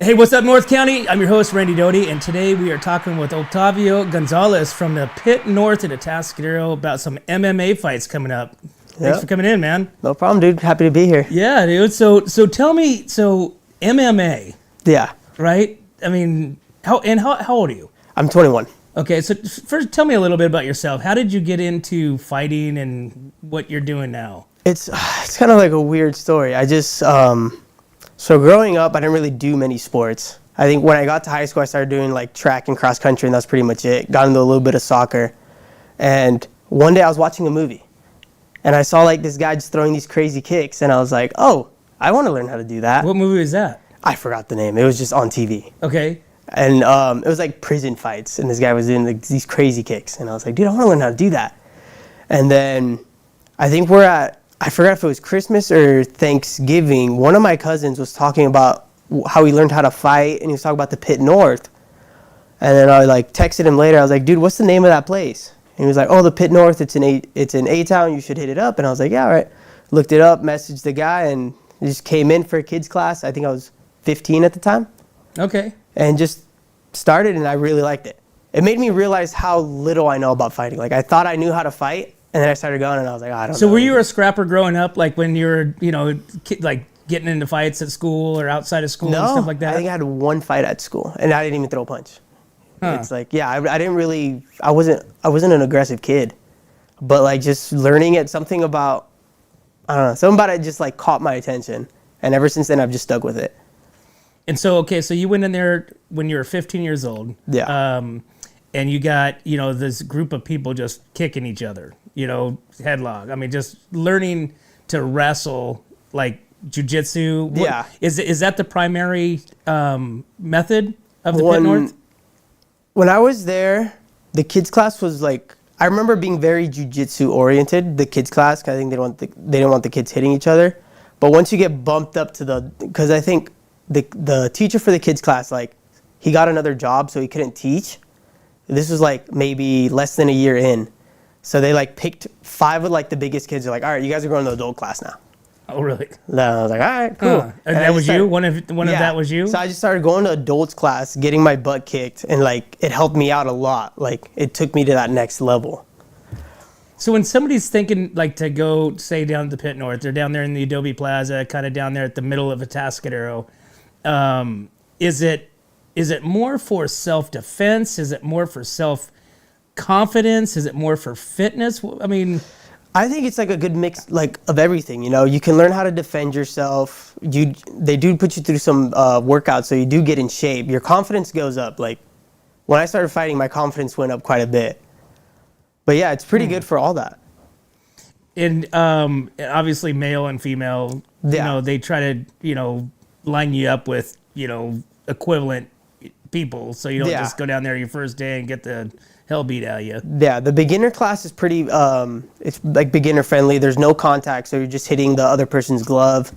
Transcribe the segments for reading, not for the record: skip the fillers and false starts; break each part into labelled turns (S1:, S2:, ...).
S1: Hey, what's up, North County? I'm your host, Randy Doty, and today we are talking with Octavio Gonzalez from the Pit North in Atascadero about some MMA fights coming up. Thanks for coming in, man.
S2: No problem, dude. Happy to be here.
S1: Yeah, dude. So tell me, MMA,
S2: Yeah.
S1: right? I mean, how old are you?
S2: I'm 21.
S1: Okay, so first tell me a little bit about yourself. How did you get into fighting and what you're doing now?
S2: It's kind of like a weird story. I just so growing up, I didn't really do many sports. I think when I got to high school, I started doing like track and cross country, and that's pretty much it. Got into a little bit of soccer, and one day I was watching a movie, and I saw like this guy just throwing these crazy kicks, and I was like, oh, I want to learn how to do that.
S1: What movie was that?
S2: I forgot the name. It was just on TV.
S1: Okay.
S2: And it was like prison fights, and this guy was doing like these crazy kicks, and I was like, dude, I want to learn how to do that. And then I think I forgot if it was Christmas or Thanksgiving, one of my cousins was talking about how he learned how to fight, and he was talking about the Pit North. And then I like texted him later. I was like, dude, what's the name of that place? And he was like, oh, the Pit North. It's in A-Town. You should hit it up. And I was like, yeah, all right. Looked it up, messaged the guy, and he just came in for a kids class. I think I was 15 at the time.
S1: Okay.
S2: And just started, and I really liked it. It made me realize how little I know about fighting. Like, I thought I knew how to fight, and then I started going, and I was like, oh, I don't know.
S1: So were you a scrapper growing up, like when you were, like getting into fights at school or outside of school and stuff like that?
S2: I think I had one fight at school, and I didn't even throw a punch.
S1: Huh.
S2: It's like, yeah, I didn't really, I wasn't an aggressive kid. But, like, just learning it, something about it just, like, caught my attention. And ever since then, I've just stuck with it.
S1: And so, okay, so you went in there when you were 15 years old.
S2: Yeah.
S1: And you got, this group of people just kicking each other, headlock. I mean, just learning to wrestle, like jiu-jitsu.
S2: Yeah.
S1: Is that the primary method of the Pit North?
S2: When I was there, the kids class was like, I remember being very jiu-jitsu oriented, the kids class, because I think they didn't want the kids hitting each other. But once you get bumped up to because I think the teacher for the kids class, like, he got another job, so he couldn't teach. This was like maybe less than a year in. So they like picked 5 of like the biggest kids. They're like, all right, you guys are going to adult class now.
S1: Oh, really?
S2: And I was like, all right, cool.
S1: And that was you? One of that was you?
S2: So I just started going to adults class, getting my butt kicked, and like it helped me out a lot. Like it took me to that next level.
S1: So when somebody's thinking like to go, say, down to the Pit North, they're down there in the Adobe Plaza, kind of down there at the middle of Atascadero, is it more for self-defense? Is it more for self-confidence? Is it more for fitness? I mean,
S2: I think it's like a good mix, like, of everything. You can learn how to defend yourself. They do put you through some workouts, so you do get in shape. Your confidence goes up. Like when I started fighting, my confidence went up quite a bit. But yeah, it's pretty good for all that.
S1: And obviously, male and female, they try to line you up with equivalent people, so you don't just go down there your first day and get the hell beat out of you. Yeah,
S2: the beginner class is pretty, it's like beginner friendly. There's no contact, so you're just hitting the other person's glove,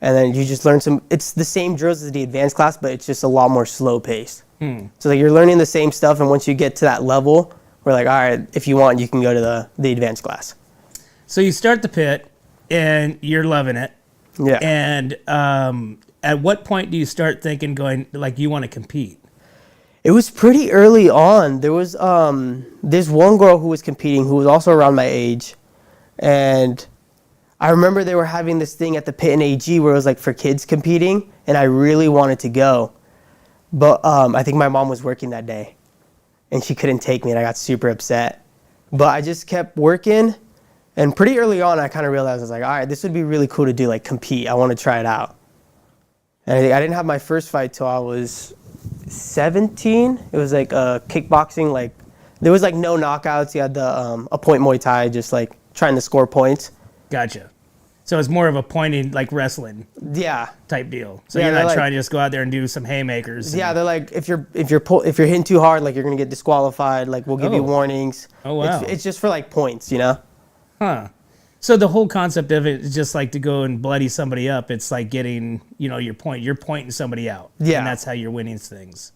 S2: and then you just learn it's the same drills as the advanced class, but it's just a lot more slow paced. So like you're learning the same stuff, and once you get to that level, we're like, all right, if you want, you can go to the advanced class.
S1: So you start the pit, and you're loving it.
S2: Yeah.
S1: And at what point do you start going, like, you want to compete?
S2: It was pretty early on. There was this one girl who was competing who was also around my age. And I remember they were having this thing at the pit in AG where it was like for kids competing. And I really wanted to go. But I think my mom was working that day. And she couldn't take me, and I got super upset. But I just kept working. And pretty early on, I kind of realized, I was like, all right, this would be really cool to do, like compete. I want to try it out. And I didn't have my first fight till I was 17. It was like kickboxing. Like there was like no knockouts. You had the a point Muay Thai, just like trying to score points.
S1: Gotcha. So it's more of a pointing, like wrestling.
S2: Yeah.
S1: Type deal. So you're not trying to just go out there and do some haymakers.
S2: Yeah, they're like if you're hitting too hard, like you're gonna get disqualified. Like we'll give you warnings.
S1: Oh wow.
S2: It's just for like points,
S1: Huh. So the whole concept of it is just like to go and bloody somebody up. It's like getting, your point. You're pointing somebody out.
S2: Yeah.
S1: And that's how you're winning things.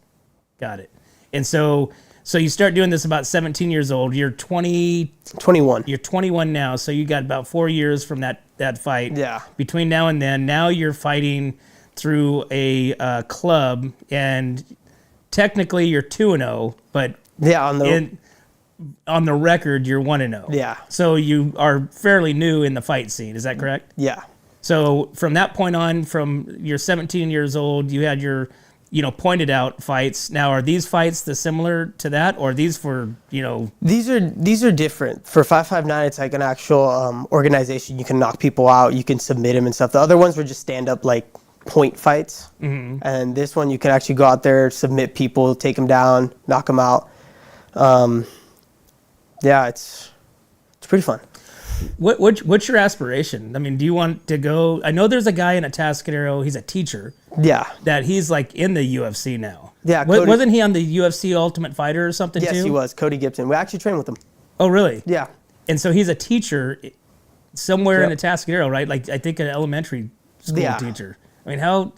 S1: Got it. And so you start doing this about 17 years old. You're
S2: 21.
S1: You're 21 now. So you got about 4 years from that fight.
S2: Yeah.
S1: Between now and then, now you're fighting through a club, and technically you're 2-0, but on the record you're 1-0.
S2: Yeah.
S1: So you are fairly new in the fight scene. Is that correct?
S2: Yeah.
S1: So from that point on, from you're 17 years old, you had your, pointed out fights. Now, are these fights similar to that, or are these for,
S2: These are different. For 559, it's like an actual organization. You can knock people out. You can submit them and stuff. The other ones were just stand-up, like, point fights. Mm-hmm. And this one, you can actually go out there, submit people, take them down, knock them out. Yeah, it's pretty fun.
S1: What's your aspiration? I mean, do you want to go? I know there's a guy in Atascadero. He's a teacher.
S2: Yeah.
S1: That he's like in the UFC now.
S2: Yeah.
S1: Wasn't he on the UFC Ultimate Fighter or something too?
S2: Yes, he was. Cody Gibson. We actually trained with him.
S1: Oh, really?
S2: Yeah.
S1: And so he's a teacher somewhere in Atascadero, right? Like I think an elementary school teacher. I mean, how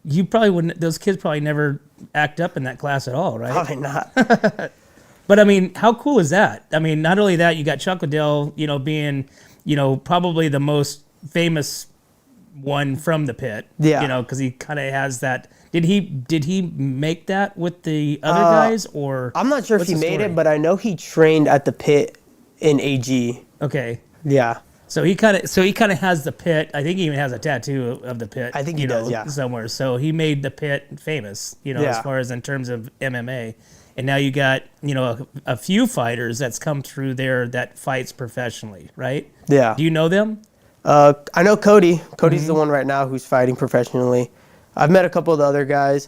S1: you probably wouldn't? Those kids probably never act up in that class at all, right?
S2: Probably not.
S1: But I mean, how cool is that? I mean, not only that, you got Chuck Liddell, being, probably the most famous one from the pit.
S2: Yeah.
S1: Because he kind of has that. Did he make that with the other guys, or?
S2: I'm not sure if he made it, but I know he trained at the pit in AG.
S1: Okay.
S2: Yeah.
S1: So he kind of has the pit. I think he even has a tattoo of the pit.
S2: I think he does,
S1: somewhere. So he made the pit famous, as far as in terms of MMA. And now you got, a few fighters that's come through there that fights professionally, right?
S2: Yeah.
S1: Do you know them?
S2: I know Cody. Cody's the one right now who's fighting professionally. I've met a couple of the other guys.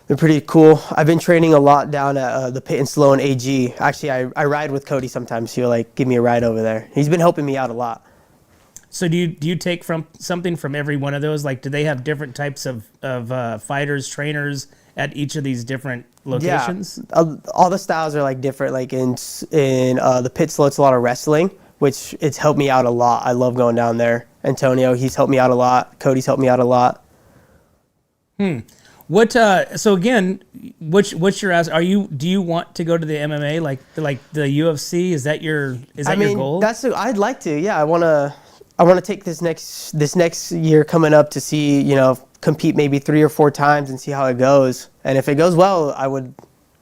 S2: They're pretty cool. I've been training a lot down at the pit in Sloan AG. Actually, I ride with Cody sometimes. He'll give me a ride over there. He's been helping me out a lot.
S1: So do you take something from every one of those? Like, do they have different types of fighters, trainers at each of these different locations?
S2: Yeah, all the styles are different. Like in the pit slow, it's a lot of wrestling, which it's helped me out a lot. I love going down there. Antonio, he's helped me out a lot. Cody's helped me out a lot.
S1: So again, what's your ask? Do you want to go to the MMA like the UFC? Is that your goal?
S2: I'd like to. Yeah, I want to take this next year coming up to see, compete maybe 3 or 4 times and see how it goes. And if it goes well, I would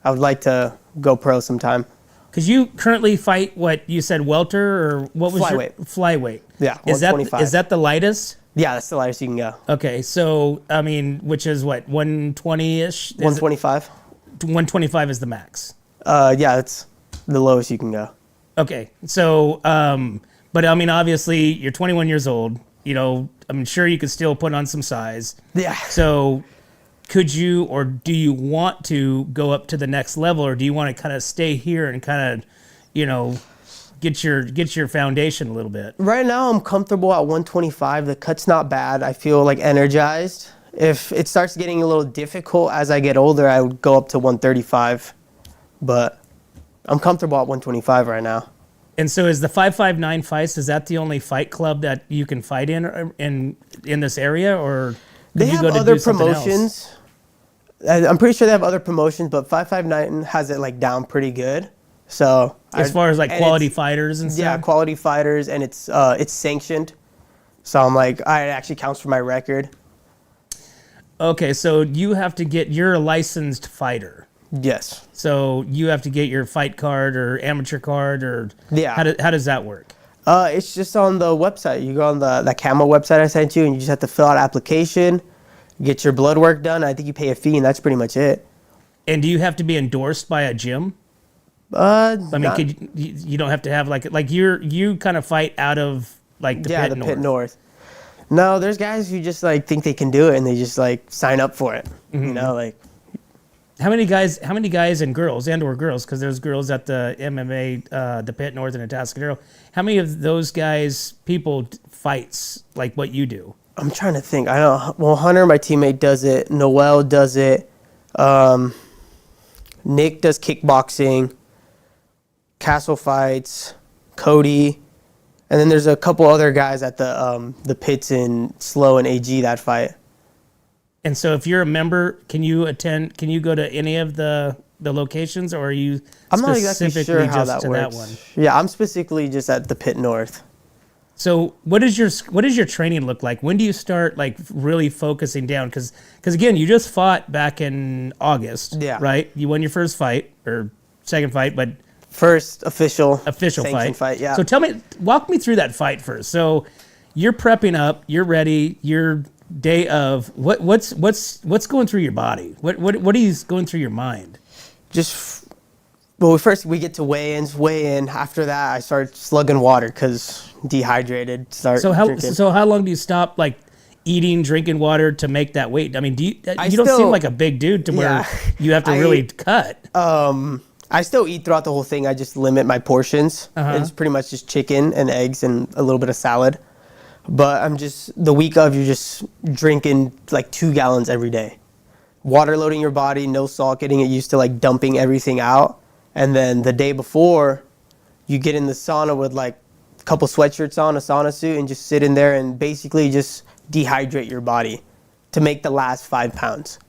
S2: like to go pro sometime.
S1: Because you currently fight what you said, welter, or what was
S2: flyweight?
S1: Flyweight.
S2: Yeah, 125.
S1: Is that the lightest?
S2: Yeah, that's the lightest you can go.
S1: Okay, so I mean, which is what, 120-ish?
S2: 125. 125
S1: is the max.
S2: Yeah, that's the lowest you can go.
S1: Okay, so but I mean, obviously, you're 21 years old. I'm sure you could still put on some size.
S2: Yeah.
S1: So could you, or do you want to go up to the next level, or do you want to kind of stay here and kind of, get your foundation a little bit?
S2: Right now, I'm comfortable at 125. The cut's not bad. I feel energized. If it starts getting a little difficult as I get older, I would go up to 135. But I'm comfortable at 125 right now.
S1: And so is the 559 Fights, is that the only fight club that you can fight in this area, or
S2: they have other promotions? I'm pretty sure they have other promotions, but 559 has it down pretty good. So
S1: as far as quality fighters and stuff?
S2: Yeah, quality fighters, and it's sanctioned. So I'm it actually counts for my record.
S1: Okay, so you're a licensed fighter.
S2: Yes.
S1: So you have to get your fight card or amateur card, or how does that work?
S2: It's just on the website. You go on the Camo website I sent you, and you just have to fill out an application, get your blood work done. I think you pay a fee, and that's pretty much it. And
S1: do you have to be endorsed by a gym?
S2: I mean,
S1: you don't have to have you kind of fight out of the
S2: Pit North. No, there's guys who just think they can do it, and they just sign up for it. Mm-hmm.
S1: How many guys and girls, or girls, because there's girls at the MMA, the Pit North and Atascadero. How many of those people fights like what you do?
S2: I'm trying to think. I know. Well, Hunter, my teammate, does it. Noel does it. Nick does kickboxing. Castle fights. Cody. And then there's a couple other guys at the pits in Slow and AG that fight.
S1: And so if you're a member, can you go to any of the locations, or are you
S2: I'm not exactly sure how that works.
S1: That one?
S2: Yeah, I'm specifically just at the Pit North.
S1: So what does your training look like? When do you start like really focusing down? Because again, you just fought back in August, right? You won your first fight or second fight, but
S2: first official
S1: fight.
S2: Yeah.
S1: So walk me through that fight first. So you're prepping up, you're ready, your day of what's going through your body? What is going through your mind?
S2: First we get to weigh in. After that, I start slugging water because dehydrated.
S1: So how long do you stop like eating, drinking water to make that weight? I mean, you don't seem like a big dude to where you have to really cut.
S2: I still eat throughout the whole thing. I just limit my portions. It's pretty much just chicken and eggs and a little bit of salad. But the week of, you're just drinking like 2 gallons every day. Water loading your body, no salt, getting it used to like dumping everything out. And then the day before, you get in the sauna with like a couple sweatshirts on, a sauna suit, and just sit in there and basically just dehydrate your body to make the last 5 pounds.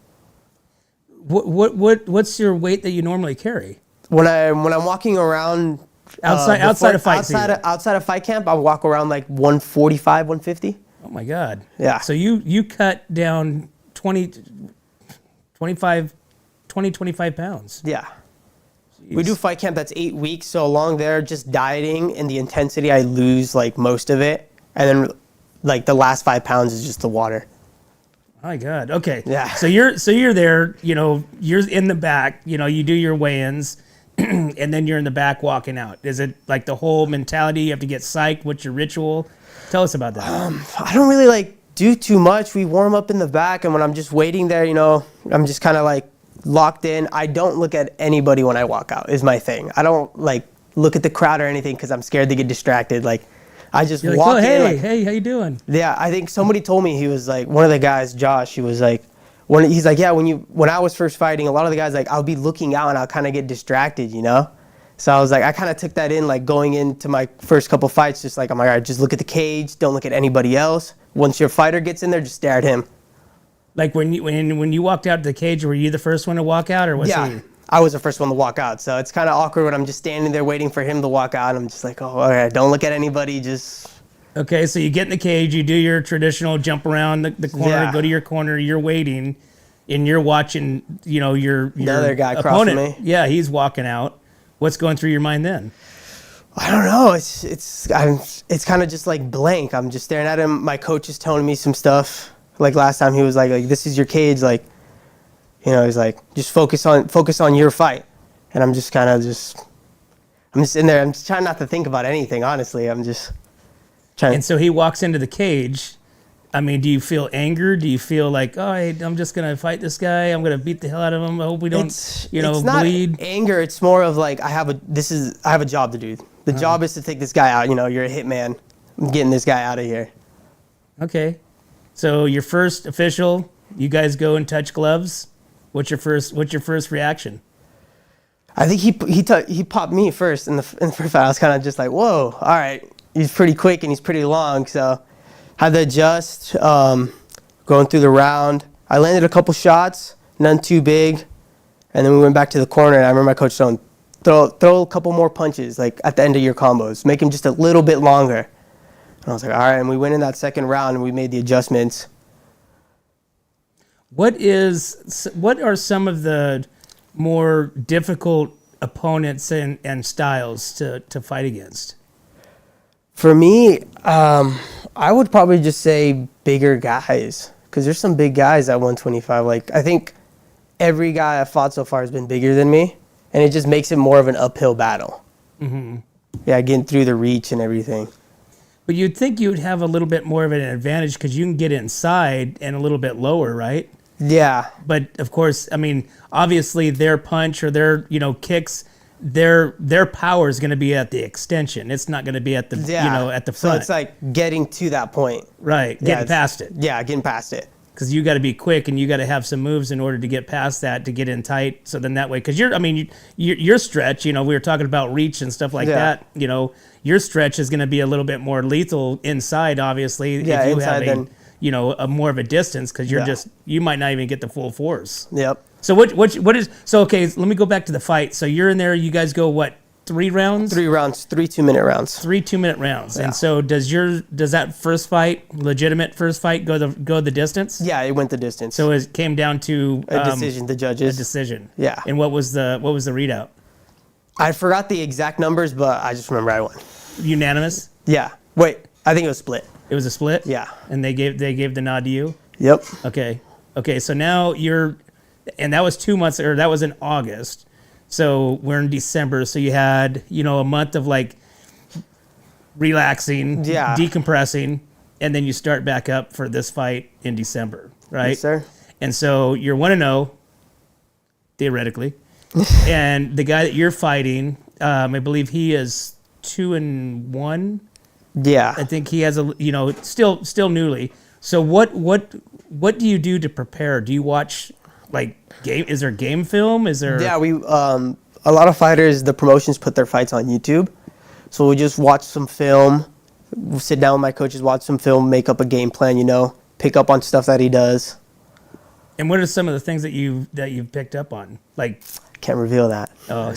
S1: What's your weight that you normally carry?
S2: When I'm walking around
S1: outside of fight season.
S2: Outside of fight camp, I walk around like 145, 150.
S1: Oh my God.
S2: Yeah.
S1: So you cut down 25 pounds.
S2: Yeah. We do fight camp that's 8 weeks, so along there, just dieting and the intensity, I lose like most of it, and then like the last 5 pounds is just the water.
S1: My God. Okay.
S2: Yeah.
S1: So you're there. You're in the back. You do your weigh-ins, and then you're in the back walking out. Is it like the whole mentality? You have to get psyched. What's your ritual? Tell us about that.
S2: I don't really like do too much. We warm up in the back, and when I'm just waiting there, I'm just kind of like locked in. I don't look at anybody when I walk out is my thing. I don't like look at the crowd or anything because I'm scared to get distracted. Like I just walk in.
S1: Hey, how you doing?
S2: Yeah, I think somebody told me, he was like, one of the guys, Josh, he was like, when I was first fighting, a lot of the guys, like, I'll be looking out and I'll kind of get distracted, So I was like, I kind of took that in, like going into my first couple fights, just like, I'm like, all right, just look at the cage, don't look at anybody else. Once your fighter gets in there, just stare at him.
S1: Like when you walked out to the cage, were you the first one to walk out, or was he?
S2: I was the first one to walk out, so it's kind of awkward when I'm just standing there waiting for him to walk out. And I'm just like, oh, all right, don't look at anybody, just.
S1: Okay, so you get in the cage, you do your traditional jump around the corner, go to your corner, you're waiting, and you're watching, your
S2: other guy
S1: opponent.
S2: crossing me.
S1: Yeah, he's walking out. What's going through your mind then?
S2: I don't know. It's kind of just like blank. I'm just staring at him. My coach is telling me some stuff. Like last time, he was like this is your cage. Like, he's like, just focus on your fight. And I'm just I'm just in there. I'm just trying not to think about anything. Honestly, I'm just trying.
S1: And so he walks into the cage. I mean, do you feel anger? Do you feel like, oh, I'm just gonna fight this guy. I'm gonna beat the hell out of him. I hope we don't,
S2: it's
S1: bleed.
S2: It's not anger. It's more of like I have a job to do. The job is to take this guy out. You're a hitman. I'm getting this guy out of here.
S1: Okay. So your first official, you guys go and touch gloves. What's your first reaction?
S2: I think he popped me first in the first fight. I was kind of just like, whoa, all right. He's pretty quick and he's pretty long, so had to adjust. Going through the round, I landed a couple shots, none too big, and then we went back to the corner. And I remember my coach saying, throw a couple more punches, like at the end of your combos, make them just a little bit longer. And I was like, all right. And we went in that second round and we made the adjustments.
S1: What are some of the more difficult opponents and styles to fight against?
S2: For me, I would probably just say bigger guys, because there's some big guys at 125. Like, I think every guy I've fought so far has been bigger than me, and it just makes it more of an uphill battle. Mm-hmm. Yeah, getting through the reach and everything.
S1: But you'd think you'd have a little bit more of an advantage because you can get inside and a little bit lower, right?
S2: Yeah.
S1: But of course, I mean, obviously their punch or their, kicks, their power is going to be at the extension. It's not going to be at the, at the front.
S2: So it's like getting to that point.
S1: Right. Getting past it.
S2: Yeah, getting past it.
S1: Because you got to be quick and you got to have some moves in order to get past that, to get in tight. So then that way, because your stretch, we were talking about reach and stuff like that. Your stretch is going to be a little bit more lethal inside, obviously.
S2: Yeah,
S1: if you
S2: inside
S1: have
S2: then.
S1: a more of a distance, because you might not even get the full force.
S2: Yep.
S1: So what is, so okay, let me go back to the fight. So you're in there, you guys go what, 3 rounds?
S2: 3 rounds, 3 2-minute rounds.
S1: 3 2-minute rounds.
S2: Yeah.
S1: And so does that first fight, legitimate first fight, go the distance?
S2: Yeah, it went the distance.
S1: So it came down to
S2: a decision, the judges.
S1: A decision.
S2: Yeah.
S1: And what was the readout?
S2: I forgot the exact numbers, but I just remember I won.
S1: Unanimous?
S2: Yeah. Wait, I think it was split.
S1: It was a split?
S2: Yeah.
S1: And they gave the nod to you?
S2: Yep.
S1: Okay. So now and that was 2 months, or that was in August. So we're in December. So you had, a month of like relaxing, decompressing, and then you start back up for this fight in December, right?
S2: Yes, sir.
S1: And so you're 1-0, theoretically. And the guy that you're fighting, I believe he is 2-1.
S2: Yeah.
S1: I think he has still newly. So what do you do to prepare? Do you watch game? Is there game film? Is there?
S2: Yeah, we a lot of fighters, the promotions put their fights on YouTube, so we just watch some film. We'll sit down with my coaches, watch some film, make up a game plan. Pick up on stuff that he does. And
S1: what are some of the things that you've picked up on?
S2: Can't reveal that.
S1: Oh,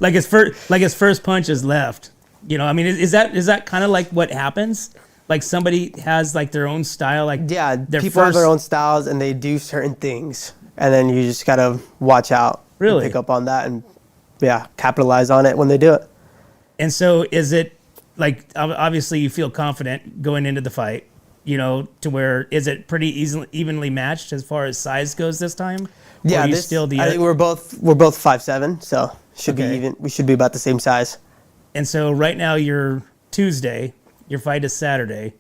S1: his first punch is left. Is that kind of like what happens? Like somebody has their own style,
S2: people have their own styles and they do certain things, and then you just gotta watch out,
S1: really
S2: pick up on that, and capitalize on it when they do it.
S1: And so, is it obviously you feel confident going into the fight, to where is it pretty evenly matched as far as size goes this time?
S2: Yeah, I think we're both 5'7", so should be even. We should be about the same size.
S1: And so right now you're Tuesday. Your fight is Saturday.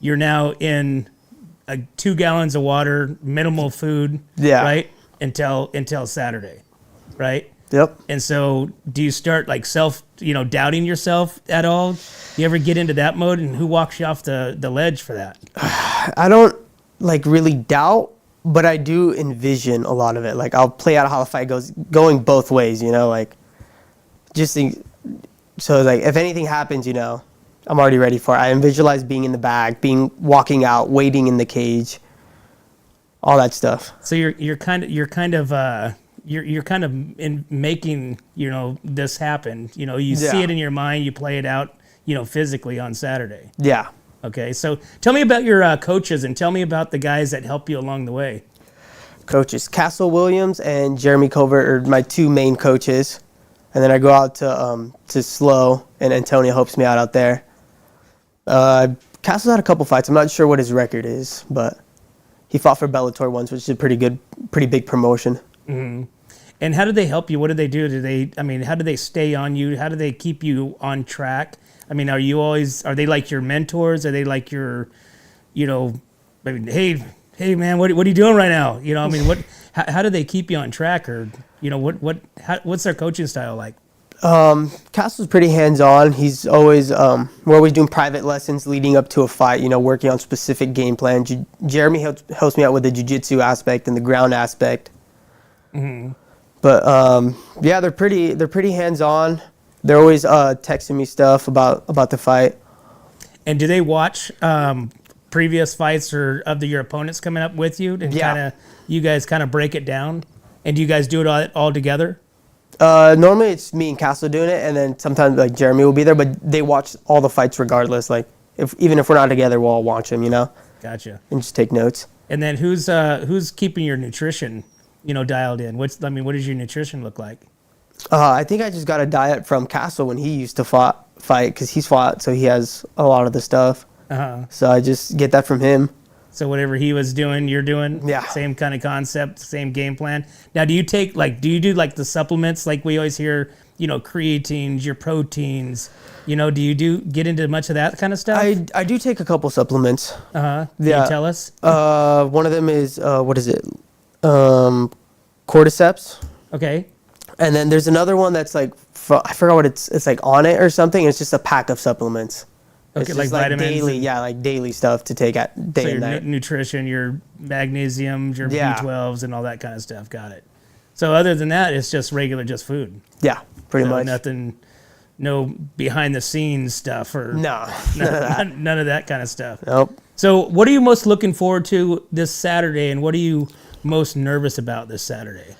S1: You're now in 2 gallons of water, minimal food, right? Until Saturday, right?
S2: Yep.
S1: And so do you start doubting yourself at all? Do you ever get into that mode, and who walks you off the ledge for that?
S2: I don't really doubt, but I do envision a lot of it. I'll play out how the fight goes, going both ways, just think. So if anything happens, I'm already ready for it. I visualize being in the bag, walking out, waiting in the cage, all that stuff.
S1: So you're kind of in making this happen. You see it in your mind, you play it out, physically on Saturday.
S2: Yeah.
S1: Okay. So tell me about your coaches, and tell me about the guys that help you along the way.
S2: Coaches Castle Williams and Jeremy Covert are my 2 main coaches, and then I go out to Slow, and Antonio helps me out there. Castle's had a couple fights. I'm not sure what his record is, but he fought for Bellator once, which is a pretty big promotion.
S1: Mm-hmm. And how do they help you? What do they do? How do they stay on you? How do they keep you on track? Are they like your mentors? Are they like your, hey man, what are you doing right now? How do they keep you on track? Or, what's their coaching style like?
S2: Castle's pretty hands-on. He's always, we're always doing private lessons leading up to a fight, working on specific game plan. Jeremy helps me out with the jiu-jitsu aspect and the ground aspect. Mm-hmm. But, they're pretty hands-on. They're always, texting me stuff about the fight.
S1: And do they watch, previous fights or of your opponents coming up with you? And you guys kind of break it down? And do you guys do it all together?
S2: Normally it's me and Castle doing it, and then sometimes Jeremy will be there, but they watch all the fights regardless. Even if we're not together, we'll all watch them,
S1: Gotcha.
S2: And just take notes.
S1: And then who's keeping your nutrition, dialed in? What does your nutrition look like?
S2: I think I just got a diet from Castle when he used to fight, because he's fought, so he has a lot of the stuff. Uh-huh. So I just get that from him.
S1: So whatever he was doing, you're doing?
S2: Yeah.
S1: Same kind of concept, same game plan. Now, do you do the supplements like we always hear, creatines, your proteins, do you get into much of that kind of stuff?
S2: I do take a couple supplements.
S1: Uh-huh. Can you tell us?
S2: One of them is, what is it? Cordyceps.
S1: Okay.
S2: And then there's another one that's I forgot what it's on it or something. It's just a pack of supplements.
S1: Okay,
S2: it's
S1: vitamins.
S2: daily stuff to take at day and night.
S1: Nutrition, your magnesiums, your B12s, and all that kind of stuff. Got it. So other than that, it's just just food.
S2: Yeah, pretty much.
S1: Nothing, no behind the scenes stuff or
S2: none
S1: of that kind of stuff.
S2: Nope.
S1: So what are you most looking forward to this Saturday, and what are you most nervous about this Saturday?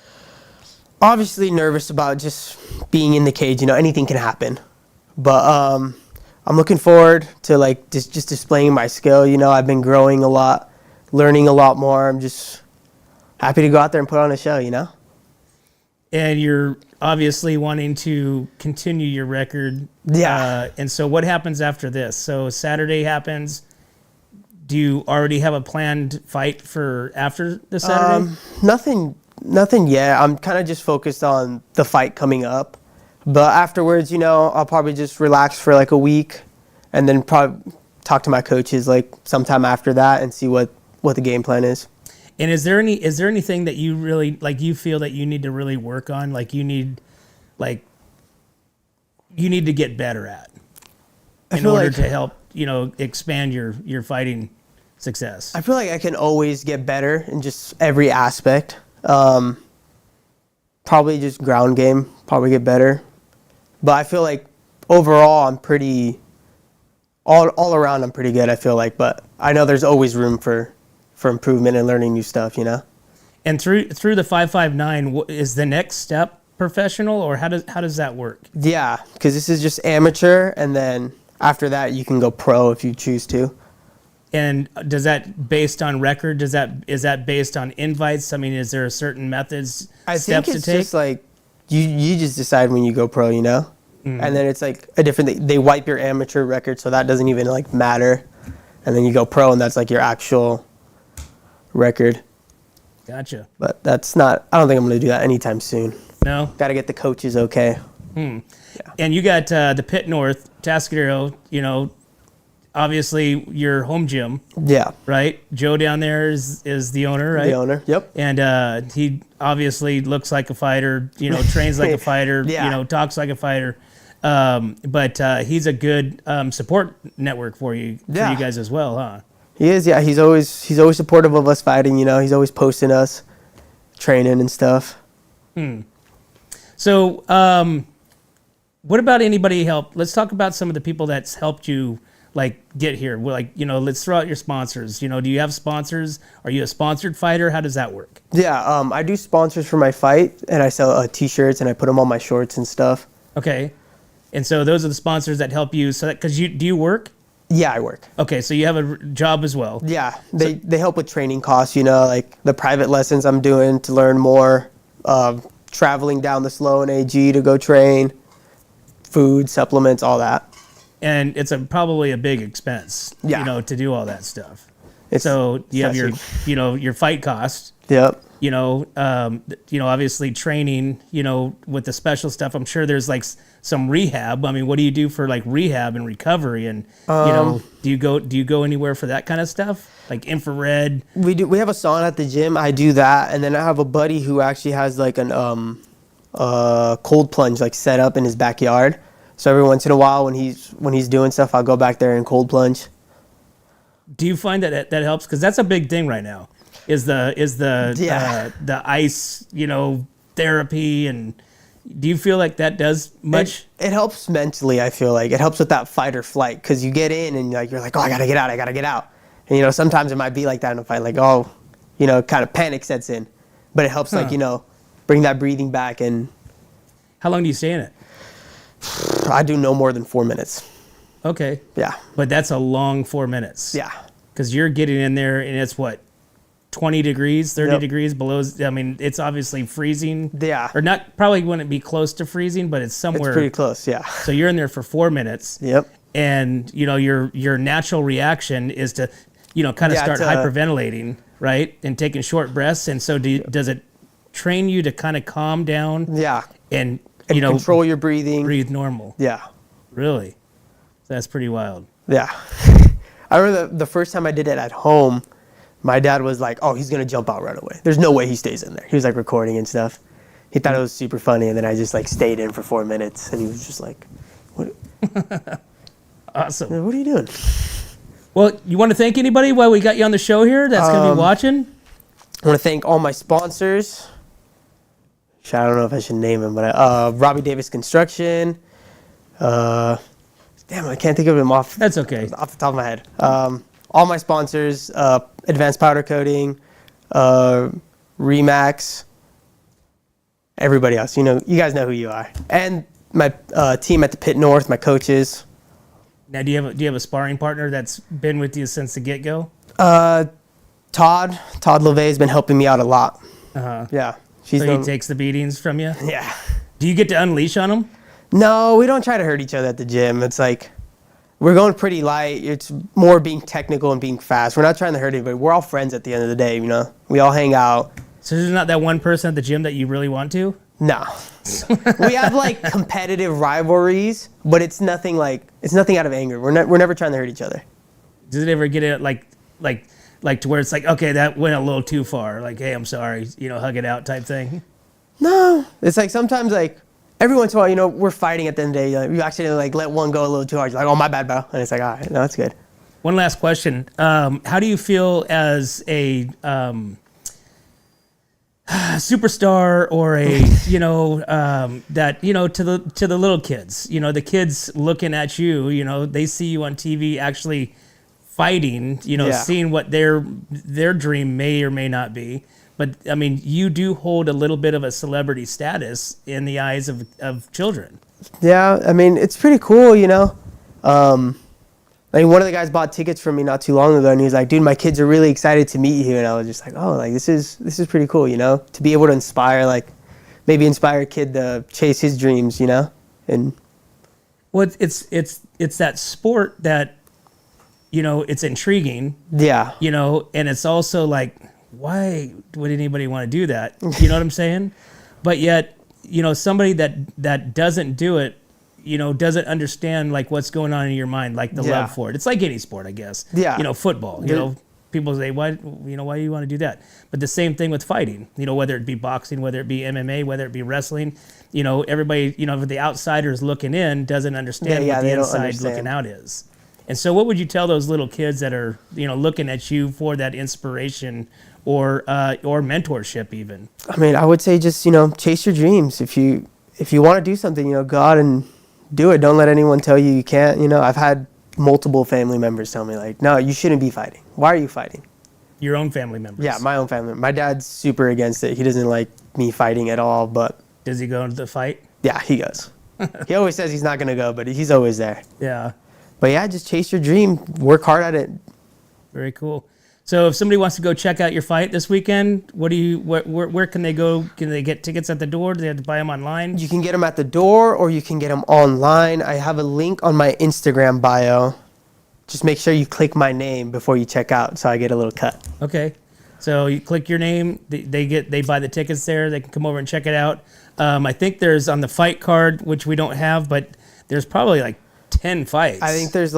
S2: Obviously nervous about just being in the cage. You know, anything can happen. But I'm looking forward to like just displaying my skill. You know, I've been growing a lot, learning a lot more. I'm just happy to go out there and put on a show, you know?
S1: And you're obviously wanting to continue your record.
S2: Yeah.
S1: And so what happens after this? So Saturday happens. Do you already have a planned fight for after the Saturday?
S2: Nothing yet. I'm kind of just focused on the fight coming up. But afterwards, you know, I'll probably just relax for like a week and then probably talk to my coaches like sometime after that and see what the game plan is.
S1: And is there anything that you really like you feel that you need to really work on, like you need to get better at in order to help, you know, expand your fighting success?
S2: I feel like I can always get better in just every aspect. Probably just ground game, probably get better. But I feel like overall I'm pretty all around I'm pretty good, I feel like, but I know there's always room for improvement and learning new stuff, you know?
S1: And through the 559, is the next step professional, or how does that work?
S2: Yeah, because this is just amateur, and then after that you can go pro if you choose to.
S1: And does that based on record? Is that based on invites? I mean, is there a certain steps to take?
S2: Just like you just decide when you go pro, you know? Mm-hmm. And then it's like a different thing. They wipe your amateur record, so that doesn't even like matter. And then you go pro, and that's like your actual record.
S1: Gotcha.
S2: But that's not, I don't think I'm going to do that anytime soon.
S1: No?
S2: Got to get the coaches okay.
S1: Yeah. And you got the Pit North, Tascadero, you know, obviously your home gym.
S2: Yeah.
S1: Right? Joe down there is the owner, right?
S2: The owner, yep.
S1: And he obviously looks like a fighter, you know, trains like a fighter, you know, talks like a fighter. But he's a good support network for you guys as well, huh?
S2: He is, yeah. He's always supportive of us fighting, you know. He's always posting us, training and stuff.
S1: So, what about anybody help? Let's talk about some of the people that's helped you, like, get here. Like, you know, let's throw out your sponsors. You know, do you have sponsors? Are you a sponsored fighter? How does that work?
S2: Yeah, I do sponsors for my fight, and I sell T-shirts, and I put them on my shorts and stuff.
S1: Okay. And so those are the sponsors that help you. So, because do you work?
S2: Yeah, I work.
S1: Okay, so you have a job as well.
S2: Yeah, they help with training costs, you know, like the private lessons I'm doing to learn more, traveling down the slow and AG to go train, food, supplements, all that.
S1: And it's probably a big expense, you know, to do all that stuff. So you have your fight cost.
S2: Yep.
S1: You know, obviously training, you know, with the special stuff. I'm sure there's like some rehab. I mean, what do you do for like rehab and recovery? And you know, do you go anywhere for that kind of stuff? Like infrared? We
S2: have a sauna at the gym. I do that, and then I have a buddy who actually has like an cold plunge like set up in his backyard. So every once in a while, when he's doing stuff, I'll go back there and cold plunge.
S1: Do you find that helps? Because that's a big thing right now. Is the ice, you know, therapy, and do you feel like that does much?
S2: It helps mentally. I feel like it helps with that fight or flight, because you get in and you're like, oh, I gotta get out, and you know, sometimes it might be like that in a fight, like, oh, you know, kind of panic sets in, but it helps like, you know, bring that breathing back. And
S1: how long do you stay in it?
S2: I do no more than 4 minutes.
S1: Okay.
S2: Yeah.
S1: But that's a long 4 minutes.
S2: Yeah.
S1: Because you're getting in there and it's what, 20 degrees, 30 degrees below. I mean, it's obviously freezing.
S2: Yeah.
S1: Or not, probably wouldn't be close to freezing, but it's somewhere.
S2: It's pretty close, yeah.
S1: So you're in there for 4 minutes.
S2: Yep.
S1: And, you know, your natural reaction is to, you know, kind of start hyperventilating, right? And taking short breaths. And so does it train you to kind of calm down?
S2: Yeah.
S1: And you know,
S2: control your breathing.
S1: Breathe normal.
S2: Yeah.
S1: Really? That's pretty wild.
S2: Yeah. I remember the first time I did it at home, my dad was like, oh, he's going to jump out right away. There's no way he stays in there. He was like recording and stuff. He thought it was super funny, and then I just like stayed in for 4 minutes, and he was just like, what?
S1: Awesome.
S2: What are you doing?
S1: Well, you want to thank anybody while we got you on the show here that's going to be watching?
S2: I want to thank all my sponsors. I don't know if I should name him, but Robbie Davis Construction. Damn, I can't think of him off.
S1: That's okay.
S2: Off the top of my head. All my sponsors: Advanced Powder Coating, Remax. everybody else. You guys know who you are. And my team at the Pit North, my coaches.
S1: Now, do you have a sparring partner that's been with you since the get-go?
S2: Todd LeVay has been helping me out a lot. Yeah.
S1: So he takes the beatings from you?
S2: Yeah.
S1: Do you get to unleash on him?
S2: No, we don't try to hurt each other at the gym. It's like we're going pretty light. It's more being technical and being fast. We're not trying to hurt anybody. We're all friends at the end of the day, We all hang out.
S1: So there's not that one person at the gym that you really want to?
S2: No. We have like competitive rivalries, but it's nothing out of anger. We're never trying to hurt each other.
S1: Does it ever get it like to where it's like, okay, that went a little too far. Like, hey, I'm sorry, hug it out type thing?
S2: No. It's like sometimes like every once in a while, we're fighting at the end of the day. You accidentally like let one go a little too hard. You're like, oh, my bad, bro. And it's like, all right, no, that's good.
S1: One last question. How do you feel as a superstar or a that to the little kids, the kids looking at you, they see you on TV actually fighting, seeing what their dream may or may not be, but I mean you do hold a little bit of a celebrity status in the eyes of children.
S2: Yeah, I mean it's pretty cool. I mean, one of the guys bought tickets from me not too long ago, and he was like, dude, my kids are really excited to meet you. And I was just like, oh, like, this is pretty cool, to be able to inspire a kid to chase his dreams, and.
S1: Well, it's that sport that, it's intriguing.
S2: Yeah.
S1: And it's also like, why would anybody want to do that? You know what I'm saying? But yet, somebody that doesn't do it, doesn't understand like what's going on in your mind, like the love for it. It's like any sport, I guess.
S2: Yeah.
S1: Football. People say, why do you want to do that? But the same thing with fighting. Whether it be boxing, whether it be MMA, whether it be wrestling. Everybody. The outsiders looking in doesn't understand what the inside looking out is. And so, what would you tell those little kids that are looking at you for that inspiration or mentorship even?
S2: I mean, I would say just chase your dreams. If you want to do something, go out and do it. Don't let anyone tell you can't. I've had multiple family members tell me like, no, you shouldn't be fighting. Why are you fighting?
S1: Your own family members?
S2: Yeah, my own family. My dad's super against it. He doesn't like me fighting at all, but.
S1: Does he go into the fight?
S2: Yeah, he goes. He always says he's not going to go, but he's always there.
S1: Yeah.
S2: But yeah, just chase your dream. Work hard at it.
S1: Very cool. So if somebody wants to go check out your fight this weekend, where can they go? Can they get tickets at the door? Do they have to buy them online?
S2: You can get them at the door or you can get them online. I have a link on my Instagram bio. Just make sure you click my name before you check out so I get a little cut.
S1: Okay. So you click your name, they buy the tickets there, they can come over and check it out. I think there's on the fight card, which we don't have, but there's probably like 10 fights.
S2: I think there's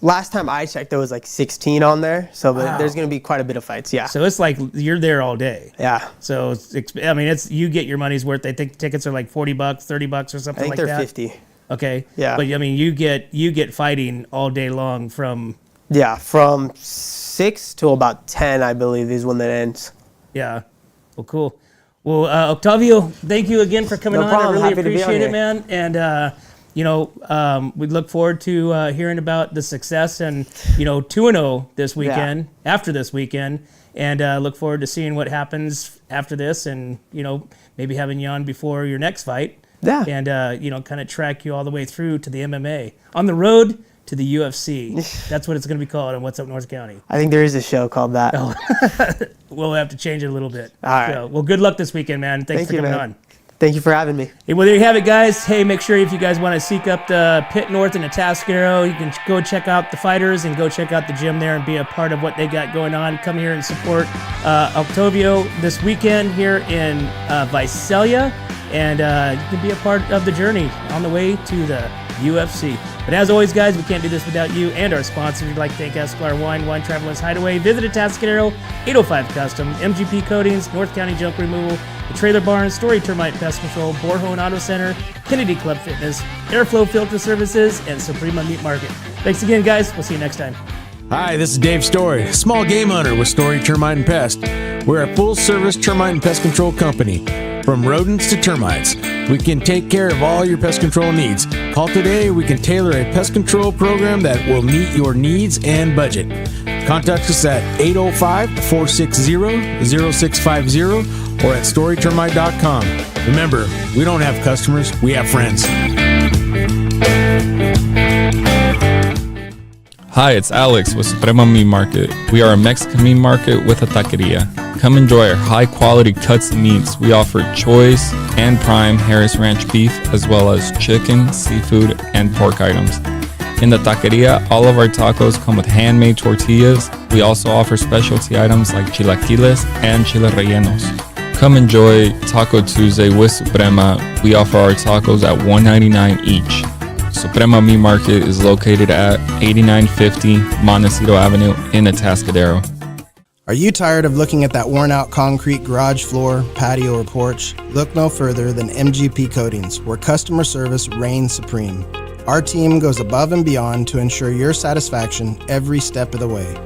S2: last time I checked, there was like 16 on there. So wow. There's going to be quite a bit of fights, yeah.
S1: So it's like you're there all day.
S2: Yeah.
S1: So, you get your money's worth. I think tickets are like $40, $30 or something like that.
S2: I think they're $50.
S1: Okay.
S2: Yeah.
S1: But, you get fighting all day long from...
S2: Yeah, from 6 to about 10, I believe, is when that ends.
S1: Yeah. Well, cool. Well, Octavio, thank you again for coming on.
S2: Problem.
S1: I really
S2: Happy
S1: appreciate
S2: to be
S1: it, man. And... we look forward to hearing about the success and, 2-0 this weekend, after this weekend, and look forward to seeing what happens after this and, maybe having you on before your next fight.
S2: Yeah.
S1: And, kind of track you all the way through to the MMA. On the road to the UFC. That's what it's going to be called in What's Up North County.
S2: I think there is a show called that.
S1: Oh. We'll have to change it a little bit.
S2: All right.
S1: So, well, good luck this weekend, man. Thanks for coming on.
S2: Thank you for having me.
S1: Hey, well, there you have it, guys. Hey, make sure if you guys want to seek up the Pit North and Atascadero, you can go check out the fighters and go check out the gym there and be a part of what they got going on. Come here and support Octavio this weekend here in Visalia, and you can be a part of the journey on the way to the UFC. But as always, guys, we can't do this without you and our sponsors. We'd like to thank Esquire Wine Travelers Hideaway, Visit Atascadero, 805 Custom, MGP Coatings, North County Junk Removal, The Trailer Barn, Story Termite Pest Control, Borhone Auto Center, Kennedy Club Fitness, Airflow Filter Services, and Suprema Meat Market. Thanks again, guys. We'll see you next time.
S3: Hi, this is Dave Story, small game hunter with Story Termite and Pest. We're a full-service termite and pest control company. From rodents to termites, we can take care of all your pest control needs. Call today. We can tailor a pest control program that will meet your needs and budget. Contact us at 805-460-0650 or at storytermite.com. Remember, we don't have customers, we have friends.
S4: Hi, it's Alex with Suprema Meat Market. We are a Mexican meat market with a taqueria. Come enjoy our high-quality cuts of meats. We offer choice and prime Harris Ranch beef, as well as chicken, seafood, and pork items. In the taqueria, all of our tacos come with handmade tortillas. We also offer specialty items like chilaquiles and chile rellenos. Come enjoy Taco Tuesday with Suprema. We offer our tacos at $1.99 each. Suprema Meat Market is located at 8950 Montecito Avenue in Atascadero.
S5: Are you tired of looking at that worn-out concrete garage floor, patio, or porch? Look no further than MGP Coatings, where customer service reigns supreme. Our team goes above and beyond to ensure your satisfaction every step of the way.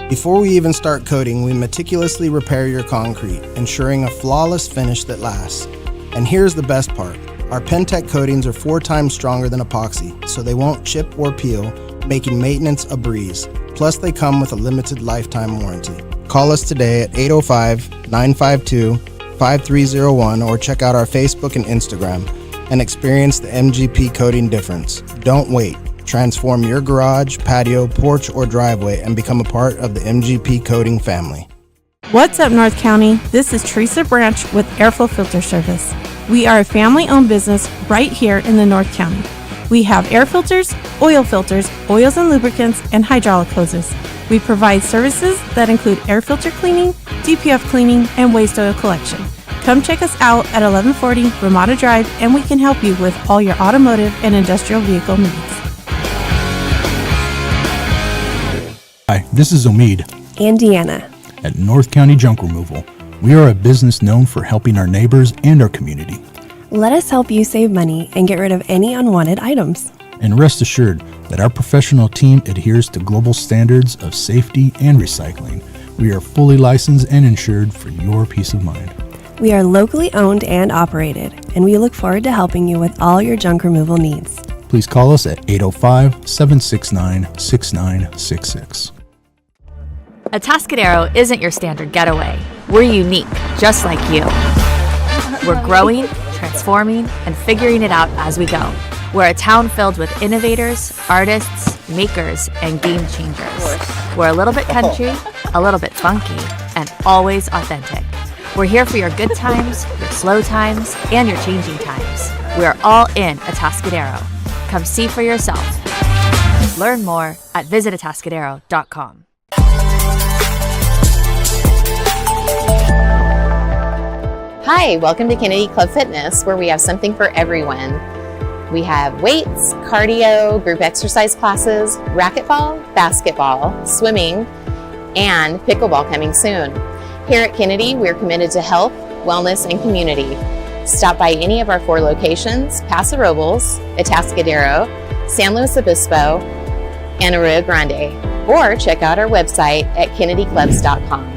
S5: Before we even start coating, we meticulously repair your concrete, ensuring a flawless finish that lasts. And here's the best part. Our Pentec coatings are 4 times stronger than epoxy, so they won't chip or peel, making maintenance a breeze. Plus, they come with a limited lifetime warranty. Call us today at 805-952-5301 or check out our Facebook and Instagram and experience the MGP coating difference. Don't wait. Transform your garage, patio, porch, or driveway and become a part of the MGP coating family.
S6: What's up, North County? This is Teresa Branch with Airflow Filter Service. We are a family-owned business right here in the North County. We have air filters, oils and lubricants, and hydraulic hoses. We provide services that include air filter cleaning, DPF cleaning, and waste oil collection. Come check us out at 1140 Ramada Drive, and we can help you with all your automotive and industrial vehicle needs.
S7: Hi, this is Omid
S8: and Deanna
S7: at North County Junk Removal. We are a business known for helping our neighbors and our community.
S8: Let us help you save money and get rid of any unwanted items.
S7: And rest assured that our professional team adheres to global standards of safety and recycling. We are fully licensed and insured for your peace of mind.
S8: We are locally owned and operated, and we look forward to helping you with all your junk removal needs.
S7: Please call us at 805-769-6966.
S9: Atascadero isn't your standard getaway. We're unique, just like you. We're growing, transforming, and figuring it out as we go. We're a town filled with innovators, artists, makers, and game changers. We're a little bit country, a little bit funky, and always authentic. We're here for your good times, your slow times, and your changing times. We're all in Atascadero. Come see for yourself. Learn more at visitatascadero.com.
S10: Hi, welcome to Kennedy Club Fitness, where we have something for everyone. We have weights, cardio, group exercise classes, racquetball, basketball, swimming, and pickleball coming soon. Here at Kennedy, we're committed to health, wellness, and community. Stop by any of our 4 locations: Paso Robles, Atascadero, San Luis Obispo, and Arroyo Grande, or check out our website at kennedyclubs.com.